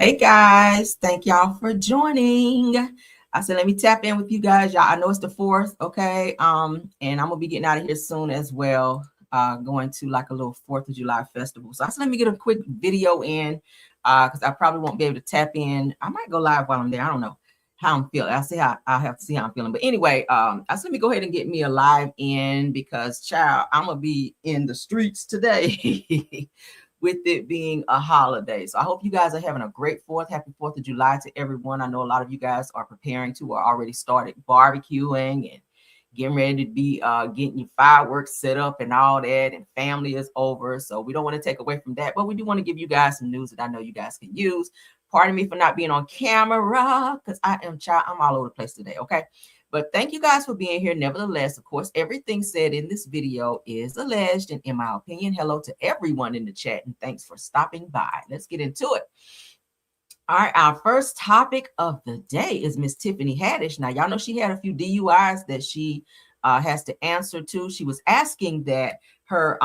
Hey guys, thank y'all for joining. I said let me tap in with you guys. Y'all, I know it's the 4th, okay? And I'm gonna be getting out of here soon as well. Going to like a little 4th of July festival. So I said let me get a quick video in because I probably won't be able to tap in. I might go live while I'm there. I don't know how I'm feeling. I'll have to see how I'm feeling. But anyway, I said let me go ahead and get me a live in because child, I'm gonna be in the streets today. With it being a holiday. So I hope you guys are having a great 4th. Happy 4th of July to everyone. I know a lot of you guys are preparing to or already started barbecuing and getting ready to be getting your fireworks set up and all that, and family is over. So we don't want to take away from that, but we do want to give you guys some news that I know you guys can use. Pardon me for not being on camera because I'm all over the place today, okay? But thank you guys for being here. Nevertheless, of course, everything said in this video is alleged. And in my opinion, hello to everyone in the chat. And thanks for stopping by. Let's get into it. All right, our first topic of the day is Miss Tiffany Haddish. Now, y'all know she had a few DUIs that she has to answer to. She was asking that her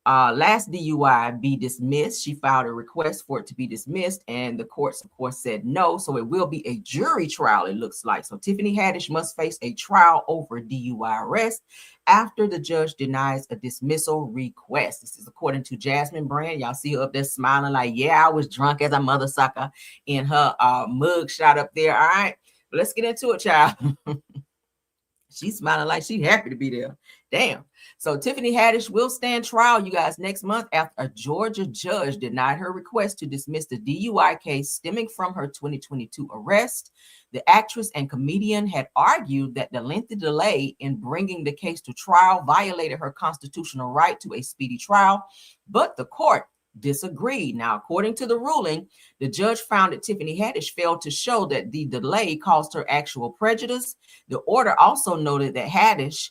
last DUI be dismissed. She filed a request for it to be dismissed, and the courts, of course, said no. So it will be a jury trial, it looks like. So Tiffany Haddish must face a trial over DUI arrest after the judge denies a dismissal request. This is according to Jasmine Brand. Y'all see her up there smiling like, yeah, I was drunk as a mother sucker in her mug shot up there. All right, but let's get into it, child. She's smiling like she's happy to be there. Damn. So Tiffany Haddish will stand trial, you guys, next month after a Georgia judge denied her request to dismiss the DUI case stemming from her 2022 arrest. The actress and comedian had argued that the lengthy delay in bringing the case to trial violated her constitutional right to a speedy trial, but the court disagreed. Now, according to the ruling, the judge found that Tiffany Haddish failed to show that the delay caused her actual prejudice. The order also noted that Haddish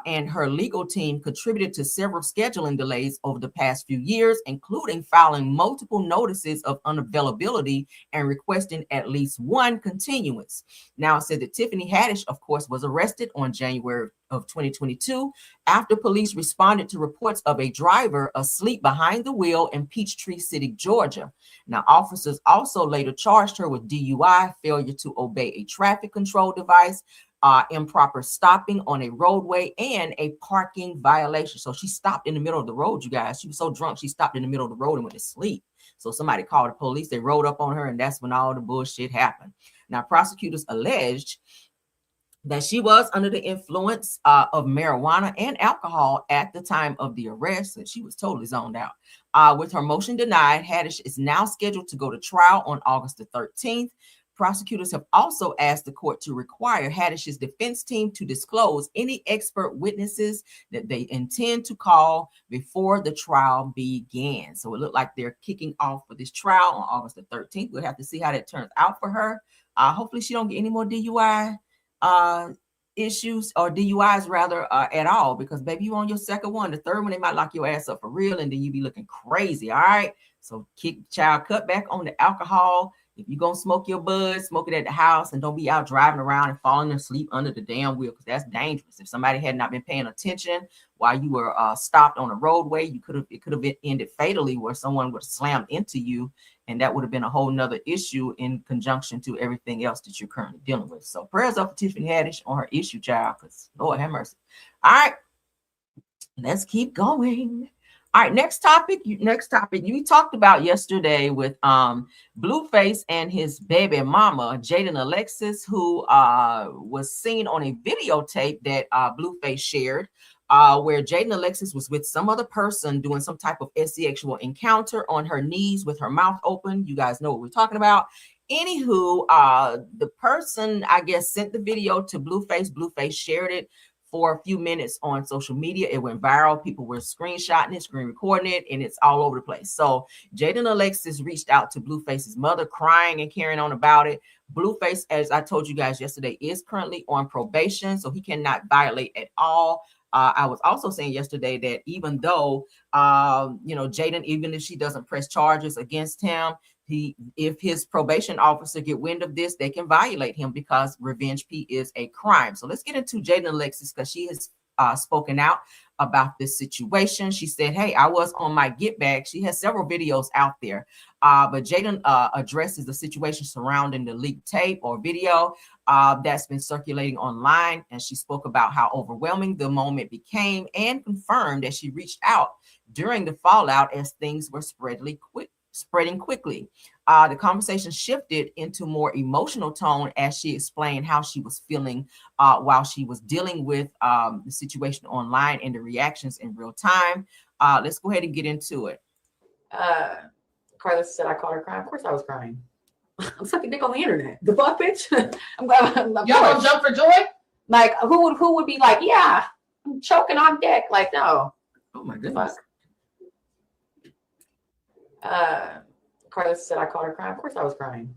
and her legal team contributed to several scheduling delays over the past few years, including filing multiple notices of unavailability and requesting at least one continuance. Now, it said that Tiffany Haddish, of course, was arrested on January of 2022 after police responded to reports of a driver asleep behind the wheel in Peachtree City, Georgia. Now, officers also later charged her with DUI, failure to obey a traffic control device, improper stopping on a roadway, and a parking violation. So she stopped in the middle of the road, you guys. She was so drunk, she stopped in the middle of the road and went to sleep. So somebody called the police, they rode up on her, and that's when all the bullshit happened. Now, prosecutors alleged that she was under the influence of marijuana and alcohol at the time of the arrest, and she was totally zoned out. With her motion denied, Haddish is now scheduled to go to trial on August the 13th. Prosecutors have also asked the court to require Haddish's defense team to disclose any expert witnesses that they intend to call before the trial began. So it looked like they're kicking off for this trial on August the 13th. We'll have to see how that turns out for her. Hopefully she don't get any more DUI issues, or DUIs rather, at all, because baby, you on your second one. The third one, they might lock your ass up for real, and then you be looking crazy. All right, so cut back on the alcohol. If you're gonna smoke your bud, smoke it at the house, and don't be out driving around and falling asleep under the damn wheel, because that's dangerous. If somebody had not been paying attention while you were stopped on a roadway, it could have ended fatally, where someone would have slammed into you, and that would have been a whole nother issue in conjunction to everything else that you're currently dealing with. So prayers up for Tiffany Haddish on her issue, child, because Lord have mercy. All right, let's keep going. All right, next topic. You talked about yesterday with Blueface and his baby mama, Jaidyn Alexis, who was seen on a videotape that Blueface shared, where Jaidyn Alexis was with some other person doing some type of sexual encounter on her knees with her mouth open. You guys know what we're talking about. Anywho, the person, I guess, sent the video to Blueface. Blueface shared it for a few minutes on social media. It went viral. People were screenshotting it, screen recording it, and it's all over the place. So Jaidyn Alexis reached out to Blueface's mother, crying and carrying on about it. Blueface, as I told you guys yesterday, is currently on probation, so he cannot violate at all. I was also saying yesterday that even though, Jaidyn, even if she doesn't press charges against him, if his probation officer get wind of this, they can violate him, because revenge P is a crime. So let's get into Jaidyn Alexis, because she has spoken out about this situation. She said, hey, I was on my get back. She has several videos out there, but Jaidyn addresses the situation surrounding the leaked tape or video that's been circulating online. And she spoke about how overwhelming the moment became and confirmed that she reached out during the fallout as things were spreading quickly. The conversation shifted into more emotional tone as she explained how she was feeling while she was dealing with the situation online and the reactions in real time. Let's go ahead and get into it. Carla said I called her crying. Of course I was crying. I'm sucking dick on the internet. The fuck, bitch. I'm Y'all gonna jump for joy? Like, who would be like, yeah, I'm choking on dick. Like, no. Oh my goodness. Carla said I called her crying. Of course I was crying.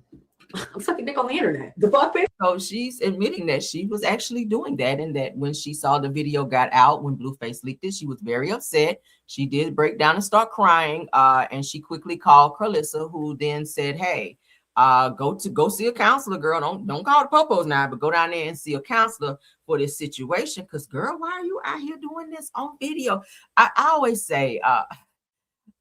I'm sucking dick on the internet. The fuck, bitch. So she's admitting that she was actually doing that, and that when she saw the video got out, when Blueface leaked it, she was very upset. She did break down and start crying, and she quickly called Carlissa, who then said, hey, go see a counselor, girl. Don't call the popos now, but go down there and see a counselor for this situation. Because, girl, why are you out here doing this on video? I always say,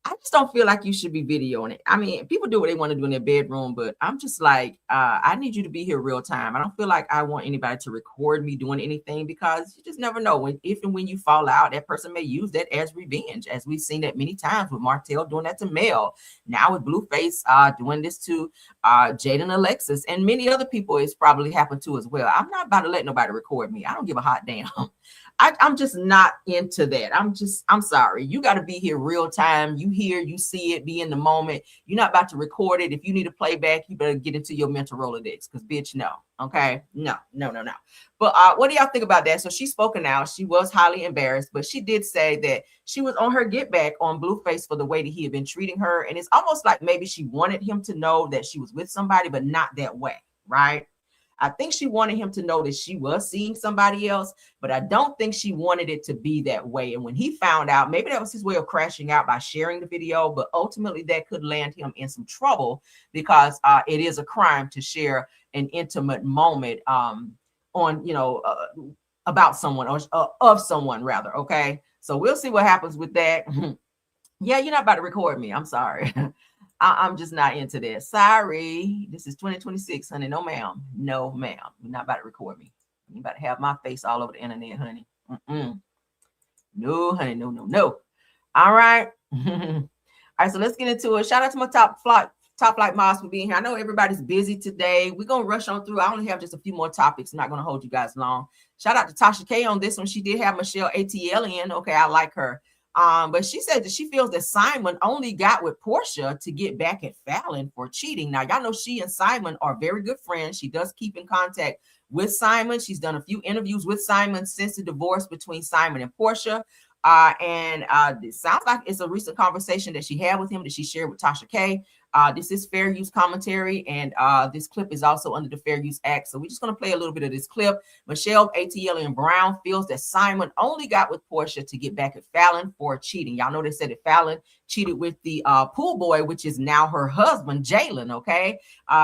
I just don't feel like you should be videoing it. I mean, people do what they want to do in their bedroom, but I'm just like, I need you to be here real time. I don't feel like I want anybody to record me doing anything, because you just never know if and when you fall out, that person may use that as revenge, as we've seen that many times with Martell doing that to Mel. Now with Blueface doing this to Jaidyn and Alexis, and many other people it's probably happened to as well. I'm not about to let nobody record me. I don't give a hot damn. I'm just not into that. I'm sorry. You got to be here real time. You hear, you see it, be in the moment. You're not about to record it. If you need a playback, you better get into your mental Rolodex, because bitch, no. Okay. No. But what do y'all think about that? So she's spoken out. She was highly embarrassed, but she did say that she was on her get back on Blueface for the way that he had been treating her. And it's almost like maybe she wanted him to know that she was with somebody, but not that way. Right. I think she wanted him to know that she was seeing somebody else, but I don't think she wanted it to be that way. And when he found out, maybe that was his way of crashing out by sharing the video, but ultimately that could land him in some trouble, because it is a crime to share an intimate moment about someone, or of someone rather. Okay. So we'll see what happens with that. Yeah, you're not about to record me. I'm sorry. I'm just not into that. Sorry. This is 2026, honey. No, ma'am. No, ma'am. You're not about to record me. You're about to have my face all over the internet, honey. No, honey. No. All right. All right. So let's get into it. Shout out to my top flight moms for being here. I know everybody's busy today. We're going to rush on through. I only have just a few more topics. I'm not going to hold you guys long. Shout out to Tasha K on this one. She did have Michelle Atl'Ien. Okay. I like her. But she said that she feels that Simon only got with Portia to get back at Fallon for cheating. Now, y'all know she and Simon are very good friends. She does keep in contact with Simon. She's done a few interviews with Simon since the divorce between Simon and Portia. And it sounds like it's a recent conversation that she had with him that she shared with Tasha K. This is fair use commentary, and this clip is also under the Fair Use Act. So we're just going to play a little bit of this clip. Michelle Atl'Ien Brown feels that Simon only got with Portia to get back at Fallon for cheating. Y'all know they said that Fallon cheated with the pool boy, which is now her husband, Jalen. Okay.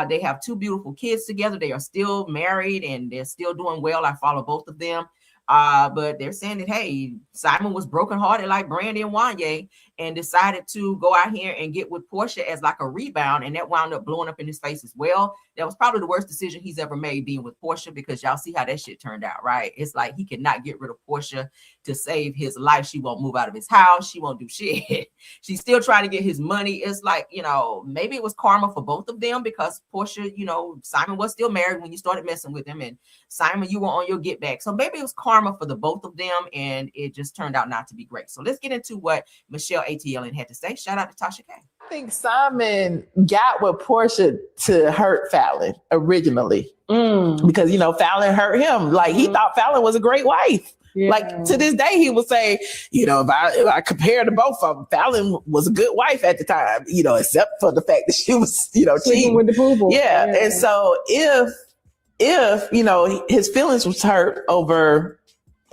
They have two beautiful kids together. They are still married and they're still doing well. I follow both of them. But they're saying that, hey, Simon was brokenhearted like Brandy and Wanye and decided to go out here and get with Portia as like a rebound. And that wound up blowing up in his face as well. That was probably the worst decision he's ever made, being with Portia, because y'all see how that shit turned out, right? It's like he cannot get rid of Portia to save his life. She won't move out of his house. She won't do shit. She's still trying to get his money. It's like, maybe it was karma for both of them, because Portia, Simon was still married when you started messing with him, and Simon, you were on your get back. So maybe it was karma for the both of them, and it just turned out not to be great. So let's get into what Michelle Atl'Ien had to say. Shout out to Tasha K. I think Simon got with Portia to hurt Fallon originally, because Fallon hurt him. Like he thought Fallon was a great wife. Yeah. Like to this day, he would say, if I compare to both of them, Fallon was a good wife at the time, except for the fact that she was, cheating with the pool boy. Yeah. And so if his feelings was hurt over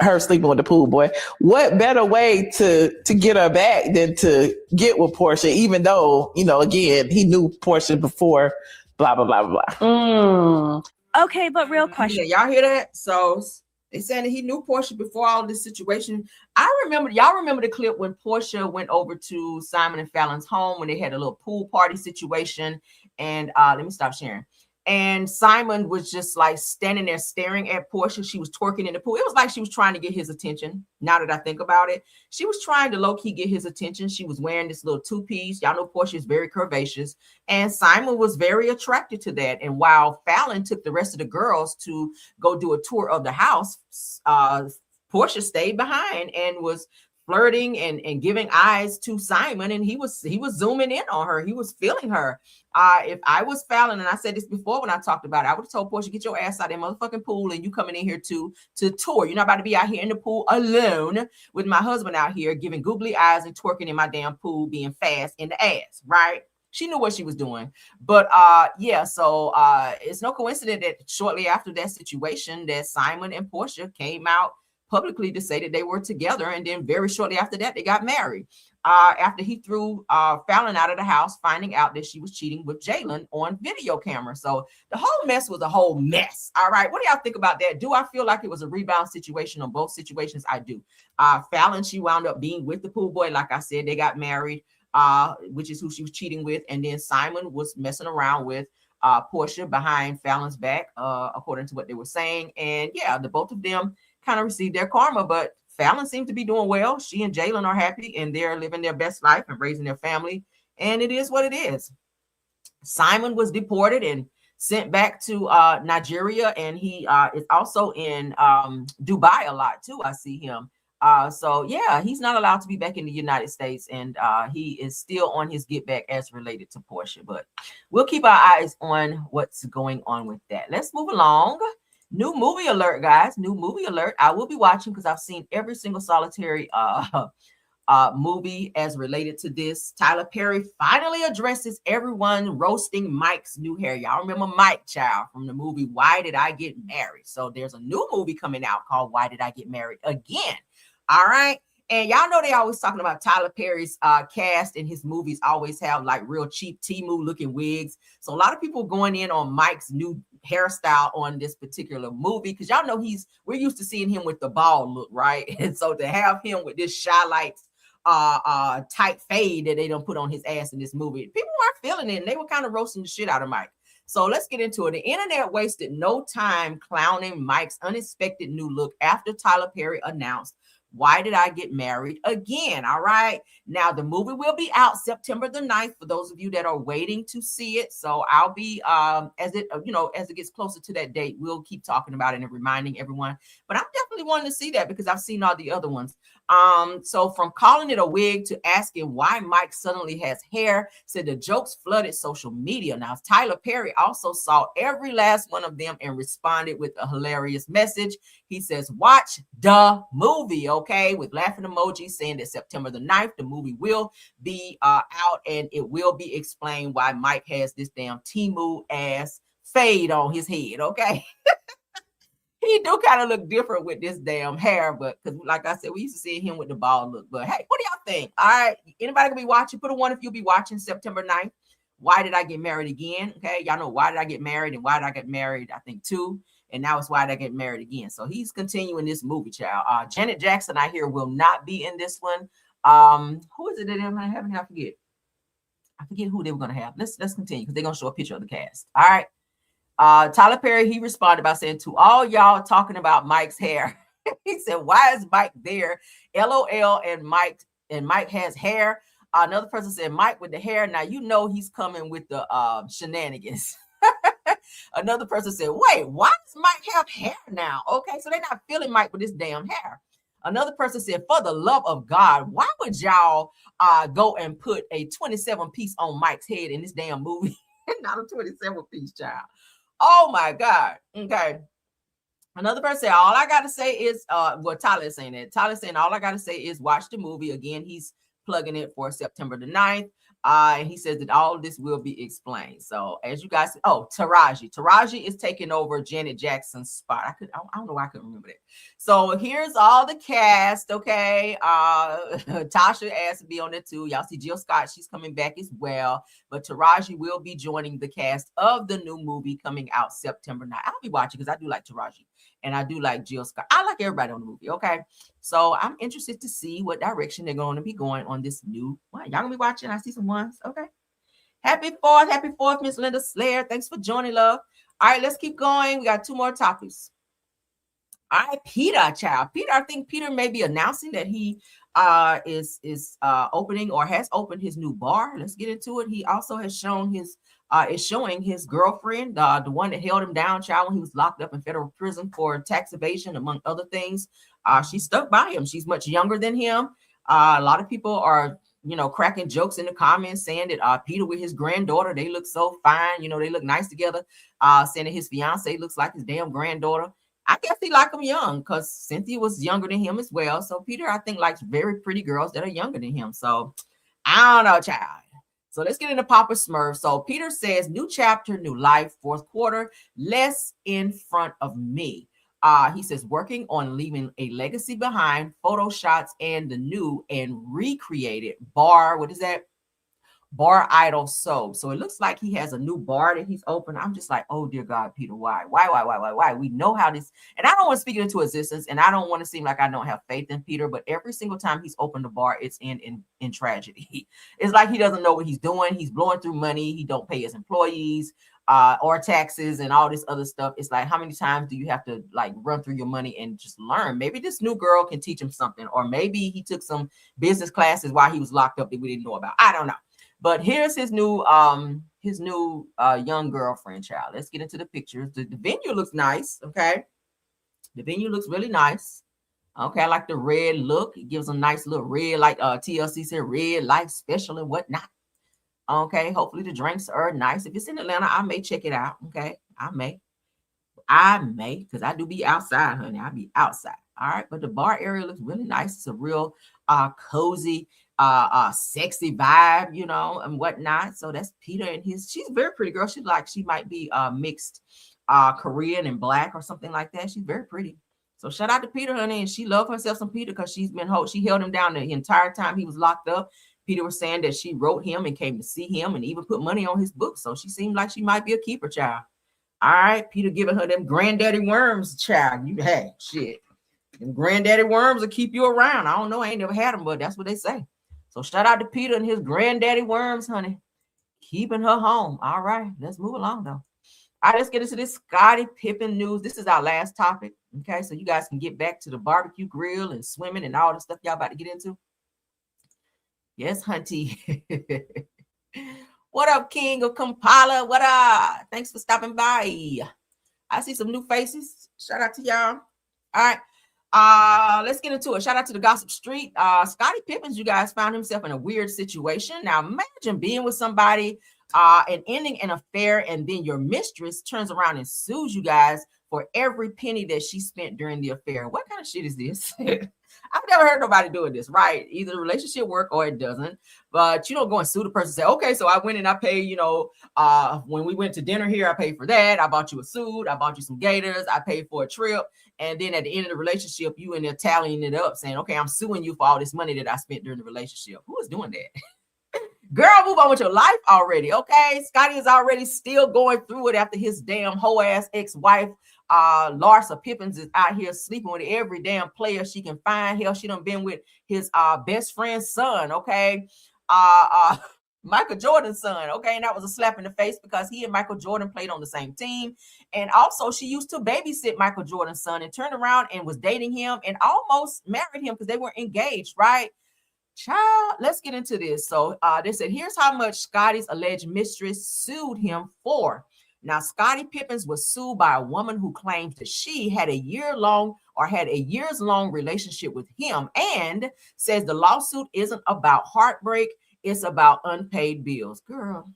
her sleeping with the pool boy, what better way to get her back than to get with Portia, even though, again, he knew Portia before, blah, blah, blah, blah. Okay, but real question. Yeah, y'all hear that? So They saying that he knew Portia before all this situation. Y'all remember the clip when Portia went over to Simon and Fallon's home when they had a little pool party situation. And let me stop sharing. And Simon was just like standing there staring at Portia. She was twerking in the pool. It was like she was trying to get his attention. Now that I think about it, she was trying to low-key get his attention. She was wearing this little two-piece. Y'all know Portia is very curvaceous. And Simon was very attracted to that. And while Fallon took the rest of the girls to go do a tour of the house, Portia stayed behind and was flirting and giving eyes to Simon, and he was zooming in on her. He was feeling her. If I was Fallon, and I said this before when I talked about it, I would have told Portia, get your ass out of that motherfucking pool and you coming in here to tour. You're not about to be out here in the pool alone with my husband out here giving googly eyes and twerking in my damn pool, being fast in the ass, right? She knew what she was doing. But yeah, so it's no coincidence that shortly after that situation that Simon and Portia came out publicly to say that they were together, and then very shortly after that they got married. After he threw Fallon out of the house, finding out that she was cheating with Jaidyn on video camera. So the whole mess was a whole mess. All right, what do y'all think about that? Do I feel like it was a rebound situation on both situations? I do. Fallon, she wound up being with the pool boy. Like I said, they got married, which is who she was cheating with. And then Simon was messing around with Portia behind Fallon's back, according to what they were saying. And yeah, the both of them kind of received their karma, but Fallon seems to be doing well. She and Jaidyn are happy and they're living their best life and raising their family. And it is what it is. Simon was deported and sent back to Nigeria, and he is also in Dubai a lot too. I see him. So yeah, he's not allowed to be back in the United States, and he is still on his get back as related to Portia. But we'll keep our eyes on what's going on with that. Let's move along. New movie alert, guys. New movie alert. I will be watching because I've seen every single solitary movie as related to this. Tyler Perry finally addresses everyone roasting Mike's new hair. Y'all remember Mike, child, from the movie Why Did I Get Married? So there's a new movie coming out called Why Did I Get Married Again? All right. And y'all know they always talking about Tyler Perry's cast, and his movies always have like real cheap Temu looking wigs. So a lot of people going in on Mike's new hairstyle on this particular movie, because y'all know we're used to seeing him with the bald look, right? And so to have him with this Shy Lights tight fade that they don't put on his ass in this movie, people weren't feeling it, and they were kind of roasting the shit out of Mike. So let's get into it. The internet wasted no time clowning Mike's unexpected new look after Tyler Perry announced Why Did I Get Married Again? All right. Now, the movie will be out September the 9th for those of you that are waiting to see it. So I'll be, as it gets closer to that date, we'll keep talking about it and reminding everyone. But I'm definitely wanting to see that because I've seen all the other ones. So from calling it a wig to asking why Mike suddenly has hair, said the jokes flooded social media. Now, Tyler Perry also saw every last one of them and responded with a hilarious message. He says, watch the movie, okay? With laughing emojis saying that September the 9th, the movie will be out, and it will be explained why Mike has this damn Temu ass fade on his head, okay? He do kind of look different with this damn hair, but because like I said, we used to see him with the bald look. But hey, what do y'all think? All right, anybody gonna be watching? Put a 1 if you'll be watching September 9th. Why Did I Get Married Again? Okay, y'all know Why Did I Get Married and Why Did I Get Married, I think 2. And now it's Why Did I Get Married Again? So he's continuing this movie, child. Janet Jackson, I hear, will not be in this one. Who is it that they're gonna have? I forget who they were gonna have. Let's continue because they're gonna show a picture of the cast. All right. Tyler Perry, he responded by saying, to all y'all talking about Mike's hair, he said, why is Mike there? LOL, and Mike has hair. Another person said, Mike with the hair. Now, you know he's coming with the shenanigans. Another person said, wait, why does Mike have hair now? Okay, so they're not feeling Mike with this damn hair. Another person said, for the love of God, why would y'all go and put a 27 piece on Mike's head in this damn movie? Not a 27 piece, child. Oh my God. Okay. Another person said, all I got to say is, Tyler is saying that. Tyler's saying, all I got to say is watch the movie. Again, he's plugging it for September the 9th. And he says that all of this will be explained. So as you guys, Taraji is taking over Janet Jackson's spot. I don't know why I couldn't remember that. So here's all the cast. Okay. Tasha asked to be on it too. Y'all see Jill Scott. She's coming back as well. But Taraji will be joining the cast of the new movie coming out September 9th. I'll be watching because I do like Taraji. And I do like Jill Scott. I like everybody on the movie. Okay. So I'm interested to see what direction they're going to be going on this new one. Y'all gonna be watching. I see some ones. Okay. Happy 4th, Miss Linda Slayer. Thanks for joining, love. All right, let's keep going. We got 2 more topics. All right, Peter, child. Peter, I think Peter may be announcing that he is opening or has opened his new bar. Let's get into it. He also has shown his is showing his girlfriend, the one that held him down, child, when he was locked up in federal prison for tax evasion, among other things. She stuck by him. She's much younger than him. A lot of people are, cracking jokes in the comments saying that Peter with his granddaughter, they look so fine. They look nice together. Saying that his fiance looks like his damn granddaughter. I guess he like him young because Cynthia was younger than him as well. So Peter, I think, likes very pretty girls that are younger than him. So I don't know, child. So let's get into Papa Smurf. So Peter says, new chapter, new life, 4th quarter, less in front of me. He says, working on leaving a legacy behind, photo shots, and the new and recreated bar. What is that? Bar Idol soap. So it looks like he has a new bar that he's opened. I'm just like, oh dear God, Peter, why? We know how this, and I don't want to speak it into existence, and I don't want to seem like I don't have faith in Peter, but every single time he's opened the bar, it's in tragedy. It's like he doesn't know what he's doing. He's blowing through money. He don't pay his employees or taxes and all this other stuff. It's like, how many times do you have to like run through your money and just learn? Maybe this new girl can teach him something, or maybe he took some business classes while he was locked up that we didn't know about. I don't know. But here's his new young girlfriend, child. Let's get into the pictures. The venue looks nice. Okay. The venue looks really nice. Okay. I like the red look. It gives a nice little red, like TLC said, red life special and whatnot. Okay. Hopefully the drinks are nice. If it's in Atlanta, I may check it out. Okay. I may, because I do be outside, honey. I be outside. All right. But the bar area looks really nice. It's a real cozy, sexy vibe, and whatnot. So that's Peter and she's a very pretty girl. She might be mixed Korean and black or something like that. She's very pretty. So shout out to Peter, honey. And she loved herself some Peter because she held him down the entire time he was locked up. Peter was saying that she wrote him and came to see him and even put money on his book. So she seemed like she might be a keeper, child. All right. Peter giving her them granddaddy worms, child. Hey, shit. Them granddaddy worms will keep you around. I don't know. I ain't never had them, but that's what they say. So shout out to Peter and his granddaddy worms, honey. Keeping her home. All right. Let's move along, though. All right. Let's get into this Scottie Pippen news. This is our last topic. Okay. So you guys can get back to the barbecue grill and swimming and all the stuff y'all about to get into. Yes, hunty. What up, King of Kampala? What up? Thanks for stopping by. I see some new faces. Shout out to y'all. All right. Let's get into it. Shout out to the Gossip Street. Scottie Pippins, you guys, found himself in a weird situation. Now imagine being with somebody and ending an affair, and then your mistress turns around and sues you guys for every penny that she spent during the affair. What kind of shit is this? I've never heard nobody doing this, right? Either the relationship work or it doesn't. But you don't go and sue the person and say, okay, so I went and I paid, when we went to dinner here, I paid for that. I bought you a suit. I bought you some gators. I paid for a trip. And then at the end of the relationship, you and they're tallying it up saying, okay, I'm suing you for all this money that I spent during the relationship. Who is doing that? Girl, move on with your life already, okay? Scottie is already still going through it after his damn hoe ass ex-wife, Larsa Pippins, is out here sleeping with every damn player she can find. Hell, she done been with his best friend's son, okay? Michael Jordan's son, okay? And that was a slap in the face because he and Michael Jordan played on the same team. And also, she used to babysit Michael Jordan's son and turned around and was dating him and almost married him because they were engaged, right? Child, let's get into this. So they said, here's how much Scottie's alleged mistress sued him for. Now, Scottie Pippins was sued by a woman who claims that she had a years-long relationship with him and says the lawsuit isn't about heartbreak, it's about unpaid bills. Girl,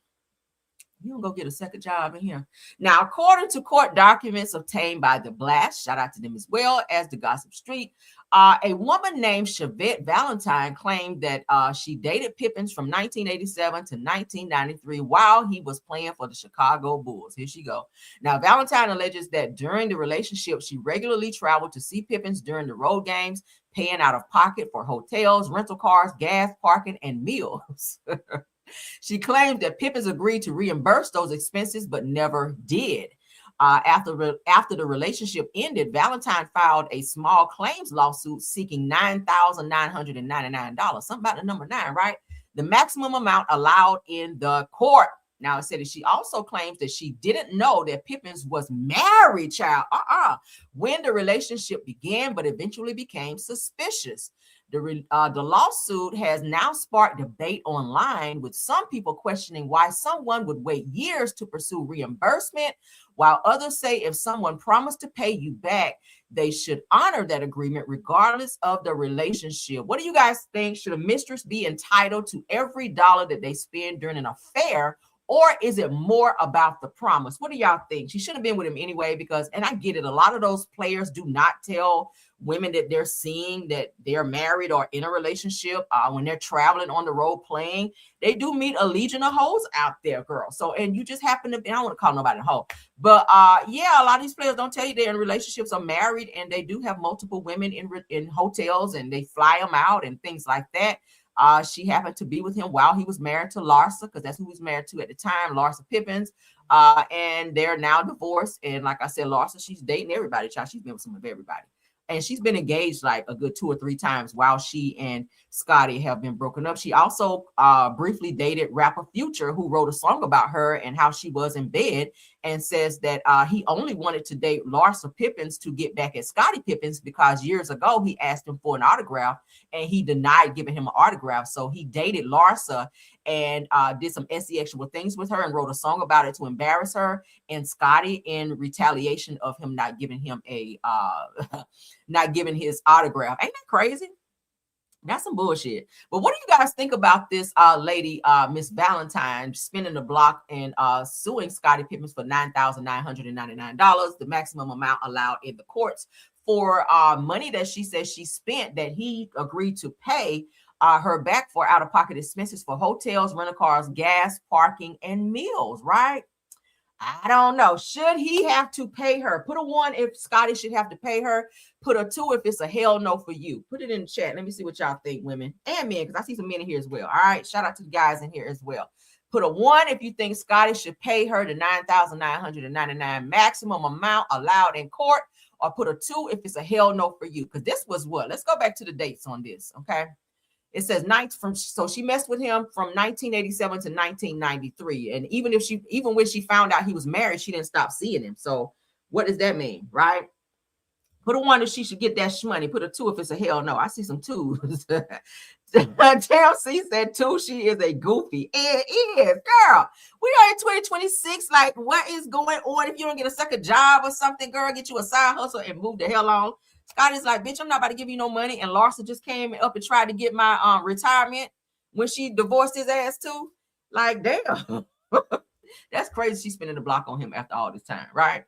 you don't go get a second job in here. Now, according to court documents obtained by The Blast, shout out to them as well as the Gossip Street, a woman named Chevette Valentine claimed that she dated Pippins from 1987 to 1993 while he was playing for the Chicago Bulls. Here she go. Now, Valentine alleges that during the relationship, she regularly traveled to see Pippins during the road games, paying out of pocket for hotels, rental cars, gas, parking, and meals. She claimed that Pippins agreed to reimburse those expenses, but never did. After the relationship ended, Valentine filed a small claims lawsuit seeking $9,999. Something about the number 9, right? The maximum amount allowed in the court. Now, it said that she also claims that she didn't know that Pippins was married, child, when the relationship began, but eventually became suspicious. The lawsuit has now sparked debate online, with some people questioning why someone would wait years to pursue reimbursement, while others say if someone promised to pay you back, they should honor that agreement regardless of the relationship. What do you guys think? Should a mistress be entitled to every dollar that they spend during an affair, or is it more about the promise? What do y'all think? She shouldn't have been with him anyway, because, and I get it, a lot of those players do not tell women that they're seeing that they're married or in a relationship. When they're traveling on the road playing, they do meet a legion of hoes out there, girl. So, and you just happen to be, I don't want to call nobody a hoe, but yeah, a lot of these players don't tell you they're in relationships or married, and they do have multiple women in hotels, and they fly them out and things like that. She happened to be with him while he was married to Larsa, because that's who he was married to at the time, Larsa Pippins. And they're now divorced. And like I said, Larsa, she's dating everybody, child. She's been with some of everybody. And she's been engaged like a good 2 or 3 times while she and Scottie have been broken up. She also briefly dated rapper Future, who wrote a song about her and how she was in bed, and says that he only wanted to date Larsa Pippins to get back at Scottie Pippins, because years ago he asked him for an autograph and he denied giving him an autograph. So he dated Larsa and did some sexual things with her and wrote a song about it to embarrass her and Scottie in retaliation of him not giving him a not giving his autograph. Ain't that crazy? That's some bullshit. But what do you guys think about this lady, Miss Valentine, spinning the block and suing Scottie Pippins for $9,999, the maximum amount allowed in the courts, for money that she says she spent that he agreed to pay her back for out-of-pocket expenses for hotels, rental cars, gas, parking, and meals, right? I don't know. Should he have to pay her? Put a 1 if Scottie should have to pay her. Put a 2 if it's a hell no for you. Put it in the chat. Let me see what y'all think, women and men, because I see some men in here as well. All right. Shout out to the guys in here as well. Put a 1 if you think Scottie should pay her the $9,999 maximum amount allowed in court, or put a 2 if it's a hell no for you. Because this was what? Let's go back to the dates on this. Okay. It says so she messed with him from 1987 to 1993. And even when she found out he was married, she didn't stop seeing him. So what does that mean, right? Put a 1 if she should get that shmoney. Put a 2 if it's a hell no. I see some 2s. TLC said 2, she is a goofy. It is, girl. We are in 2026. Like, what is going on? If you don't get a second job or something, girl, get you a side hustle and move the hell on. Scottie's like, bitch, I'm not about to give you no money. And Larsa just came up and tried to get my retirement when she divorced his ass too. Like, damn. That's crazy. She's spinning the block on him after all this time, right?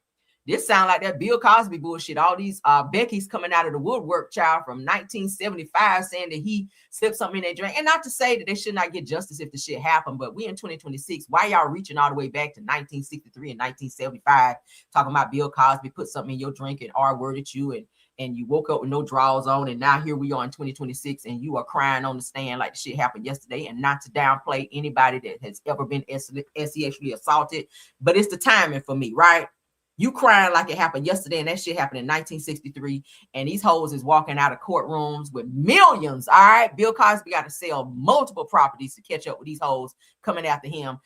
This sound like that Bill Cosby bullshit. All these Becky's coming out of the woodwork, child, from 1975, saying that he slipped something in their drink. And not to say that they should not get justice if the shit happened, but we in 2026. Why y'all reaching all the way back to 1963 and 1975, talking about Bill Cosby put something in your drink and R-worded you, and you woke up with no drawers on, and now here we are in 2026, and you are crying on the stand like the shit happened yesterday. And not to downplay anybody that has ever been sexually assaulted, but it's the timing for me, right? You crying like it happened yesterday, and that shit happened in 1963, and these hoes is walking out of courtrooms with millions, all right? Bill Cosby got to sell multiple properties to catch up with these hoes coming after him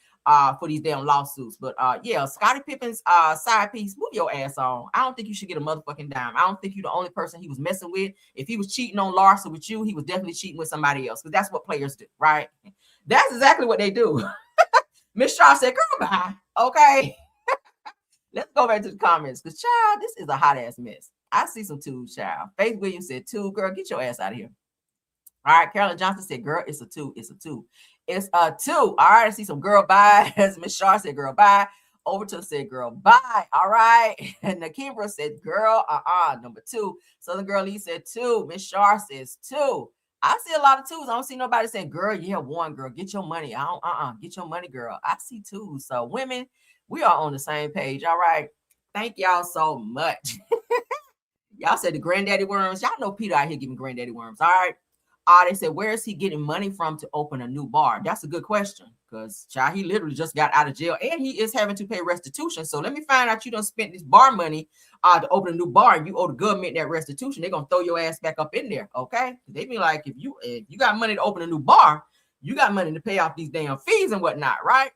for these damn lawsuits. But yeah, Scottie Pippins side piece, move your ass on. I don't think you should get a motherfucking dime. I don't think you're the only person he was messing with. If he was cheating on Larsa with you, he was definitely cheating with somebody else, because that's what players do, right? That's exactly what they do. Miss Shaw said, girl, bye. Okay. Let's go back to the comments, because, child, this is a hot-ass mess. I see some 2s, child. Faith Williams said 2. Girl, get your ass out of here. All right, Carolyn Johnson said, girl, it's a 2. It's a 2. It's a 2. All right, I see some girl bye. Miss Shaw said, girl, bye. Overton said, girl, bye. All right. And Nakimra said, girl, number 2. Southern Girl Lee said 2. Miss Shaw says 2. I see a lot of 2s. I don't see nobody saying, girl, yeah, 1, girl, get your money. I don't, get your money, girl. I see 2s. So, women, we are on the same page. All right. Thank y'all so much. Y'all said the granddaddy worms. Y'all know Peter out here giving granddaddy worms. All right. They said, where is he getting money from to open a new bar? That's a good question. because child, he literally just got out of jail and he is having to pay restitution. So let me find out you done spent this bar money to open a new bar and you owe the government that restitution. They're gonna throw your ass back up in there, okay? They be like, if you got money to open a new bar, you got money to pay off these damn fees and whatnot, right?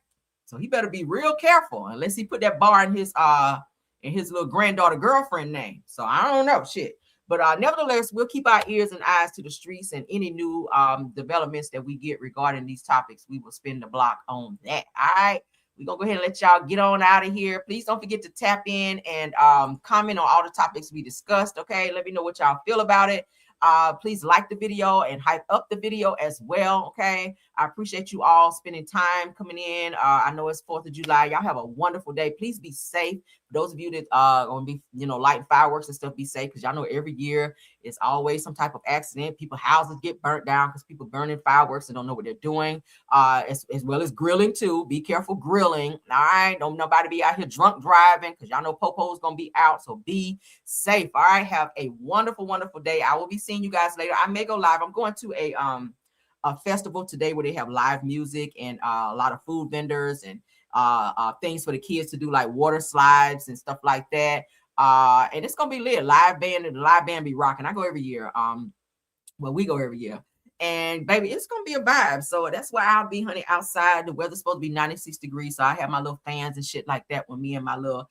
So he better be real careful unless he put that bar in his little granddaughter girlfriend name. So I don't know shit. But nevertheless, we'll keep our ears and eyes to the streets, and any new developments that we get regarding these topics, we will spin the block on that. All right. We're going to go ahead and let y'all get on out of here. Please don't forget to tap in and comment on all the topics we discussed. Okay. Let me know what y'all feel about it. Please like the video and hype up the video as well. Okay. I appreciate you all spending time coming in. I know it's 4th of July. Y'all have a wonderful day. Please be safe. For those of you that are going to be, lighting fireworks and stuff, be safe, because y'all know every year it's always some type of accident. People's houses get burnt down because people burning fireworks and don't know what they're doing. As well as grilling too. Be careful grilling. All right. Don't nobody be out here drunk driving, because y'all know Popo's going to be out. So be safe. All right. Have a wonderful, wonderful day. I will be seeing you guys later. I may go live. I'm going to a festival today where they have live music and a lot of food vendors and things for the kids to do, like water slides and stuff like that. And it's gonna be lit. Live band, and the live band be rocking. I go every year. We go every year. And baby, it's gonna be a vibe. So that's why I'll be, honey, outside. The weather's supposed to be 96 degrees. So I have my little fans and shit like that with me and my little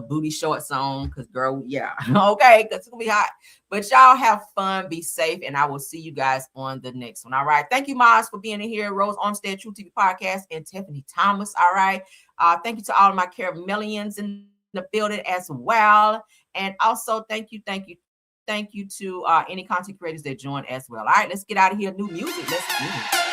booty shorts on, because girl, yeah, okay, because it's gonna be hot. But y'all have fun, be safe, and I will see you guys on the next one. All right. Thank you, Maz, for being in here. Rose Armstead, True TV Podcast, and Tiffany Thomas. All right. Thank you to all of my Caramelians in the building as well. And also thank you to any content creators that join as well. All right, let's get out of here. New music. Let's do it.